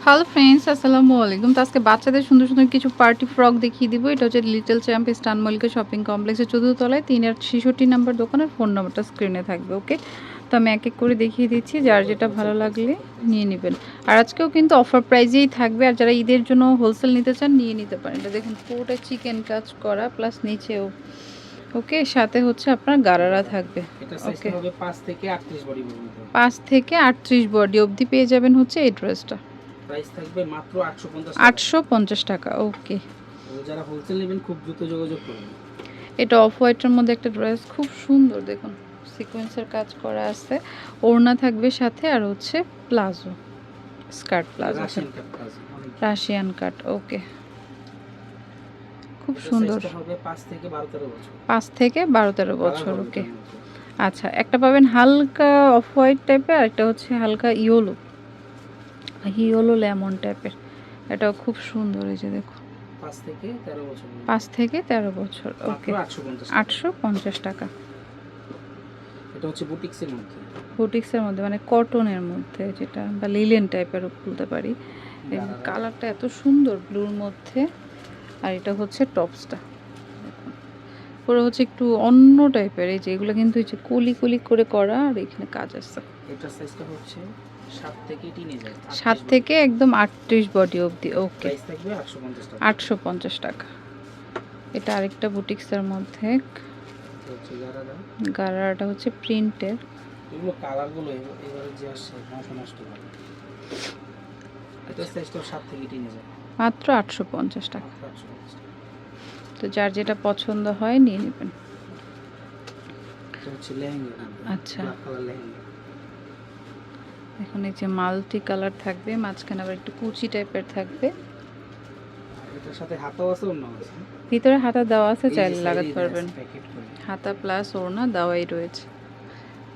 Hello friends, আসসালামু আলাইকুম। তো আজকে বাচ্চাদের সুন্দর সুন্দর কিছু পার্টি ফ্রক দেখিয়ে দিব। এটা হচ্ছে little champ eastern Mallika shopping কমপ্লেক্সের ৪র্থ তলায় ৩/৬৬ নাম্বার দোকানের ফোন নাম্বারটা স্ক্রিনে থাকবে। ওকে, তো আমি এক এক করে দেখিয়ে দিচ্ছি, যার যেটা ভালো লাগলে নিয়ে নেবেন। আর আজকেও কিন্তু অফার প্রাইজেই থাকবে, আর যারা ঈদের জন্য হোলসেল নিতে চান নিয়ে নিতে পারেন। এটা দেখুন পুরোটা চিকেন কাজ করা, প্লাস নিচেও ওকে, সাথে হচ্ছে আপনার গারারা থাকবে। ওকে, 5 থেকে 38 বডি অবধি পেয়ে যাবেন হচ্ছে এই ড্রেসটা। প্রাইস থাকবে মাত্র 850 টাকা। ওকে, যারা হোলসেল নেবেন খুব দ্রুত যোগাযোগ করুন। এটা অফ হোয়াইটের মধ্যে একটা ড্রেস, খুব সুন্দর। দেখুন সিকোয়েন্সের কাজ করা আছে, ওড়না থাকবে সাথে, আর হচ্ছে palazzo, skirt palazzo, Russian cut. Okay, খুব সুন্দর। হবে 5 থেকে 12-13 বছর। 5 থেকে 12-13 বছর। ওকে, আচ্ছা, একটা পাবেন হালকা অফ হোয়াইট টাইপের, আর একটা হচ্ছে হালকা ইয়েলো লেমন টাইপের। এটাও খুব সুন্দর। এই যে দেখুন 5 থেকে 13 বছর। 5 থেকে 13 বছর। ওকে, 850 টাকা। এটা হচ্ছে বুটিক্সের মধ্যে, বুটিক্সের মধ্যে মানে কটনের মধ্যে, যেটা বা লিলেন টাইপেরও বলতে পারি। এই কালারটা এত সুন্দর ব্লুর মধ্যে, আর এটা হচ্ছে টপসটা দেখুন, পুরো হচ্ছে একটু অন্য টাইপের। এই যে এগুলো কিন্তু এই যে কলি কলি করে করা, আর এখানে কাজ আছে। এটা সাইজটা হচ্ছে 7 থেকে টিনেজার, 7 থেকে একদম 38 বডি অবধি। ওকে, প্রাইস থাকবে 850 টাকা। 850 টাকা। এটা আরেকটা বুটিক্সের মধ্যে, গারাটা হচ্ছে প্রিন্টের। এগুলো কালারগুলো এবারে যে আসছে নষ্ট হয়। এটা সাইজটা 7 থেকে টিনেজার, মাত্র 850 টাকা। তো যার যেটা পছন্দ হয় নিয়ে নেবেন। এটা হচ্ছে লেহেঙ্গা। আচ্ছা, ব্ল্যাক কালার লেহেঙ্গা। এখন এই যে মাল্টি কালার থাকবে, মাঝখানে আবার একটু কুচি টাইপের থাকবে। এটার সাথে হাতাও আছে, ওড়নাও আছে। ভিতরে হাতা দেওয়া আছে, চাইলে লাগাতে পারবেন। হাতা প্লাস ওড়না দেওয়াই রয়েছে।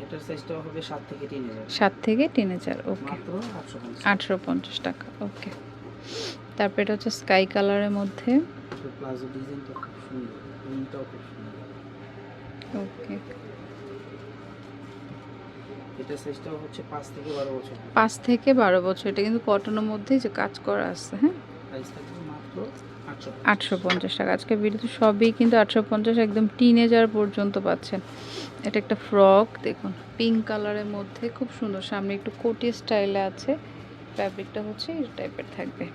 এটার সাইজটা হবে 7 থেকে 3000। 7 থেকে 3000। ওকে, মাত্র 850 টাকা। ওকে, তারপর এটা হচ্ছে স্কাই কালারের মধ্যে। প্লাজো ডিজাইনটা খুব সুন্দর, প্রিন্টটাও খুব সুন্দর। ওকে, এটা সাইজটাও হচ্ছে 5 থেকে 12 বছর। 5 থেকে 12 বছর। এটা কিন্তু কটনের মধ্যে যে কাজ করা আছে। হ্যাঁ, প্রাইস থাকবে মাত্র 850 টাকা। আজকে ভিডিওতে সবই কিন্তু 850, একদম টিনেজার পর্যন্ত পাচ্ছেন। এটা একটা ফ্রক দেখুন, পিঙ্ক কালারের মধ্যে, খুব সুন্দর। সামনে একটু কোটি স্টাইলে আছে, ফ্যাব্রিকটা হচ্ছে এই টাইপের থাকবে।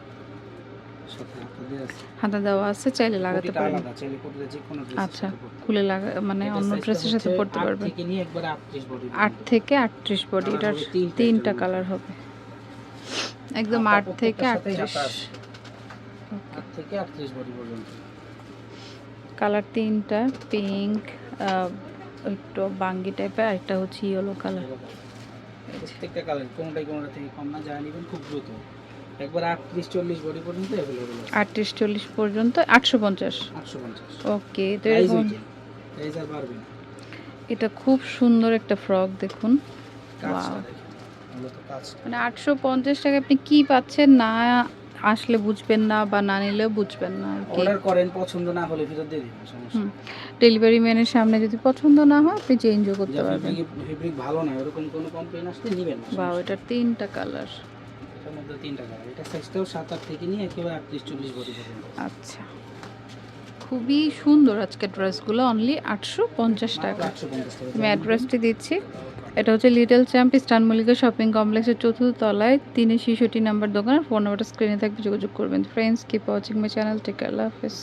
হাতা দেওয়া আছে, চাইলে লাগাতে পারেন। আচ্ছা, খুলে লাগা মানে অন্য ড্রেসের সাথে পরতে পারবেন। 8 থেকে 38 বডি। এটার 3টা কালার হবে, একদম 8 থেকে 38 বডি পর্যন্ত। কালার 3টা, পিঙ্ক, একটু বাঙ্গি টাইপের, আর একটা হচ্ছে ইয়েলো কালার। প্রত্যেকটা কালার কোনটা থেকে কম না, যা নেবেন খুব দ্রুত। একবার 38-40 বডি পর্যন্ত अवेलेबल আছে। 38-40 পর্যন্ত 850। ওকে, তো এরকম প্রাইস আর বাড়বে না। এটা খুব সুন্দর একটা ফ্রক দেখুন। ওয়াও, মানে 850 টাকা আপনি কি পাচ্ছেন, না আসলে বুঝবেন না, বা না নিলেও বুঝবেন না। অর্ডার করেন, পছন্দ না হলে ফেরত দিয়ে দিবেন, সমস্যা নেই। ডেলিভারি ম্যানের সামনে যদি পছন্দ না হয়, আপনি চেঞ্জও করতে পারবেন। ফেব্রিক ভালো না, এরকম কোনো কমপ্লেইন আসলে নেবেন না। বাহ, এটা 3টা কালার। এটার মধ্যে 3টা কালার। এটা সাইজটাও 7-8 থেকে নিয়ে একেবারে 38-40 বডি পর্যন্ত। আচ্ছা, খুবই সুন্দর আজকের ড্রেসগুলো। অনলি 850 টাকা। আমি অ্যাড্রেসটি দিচ্ছি। এটা হচ্ছে little champ eastern Mallika shopping কমপ্লেক্সের 4র্থ তলায় 3/66 নাম্বার দোকান। ফোন নাম্বারটা স্ক্রিনে থাকবে, যোগাযোগ করবেন। Friends, keep watching my channel. Take care, আল্লাহ হাফেজ।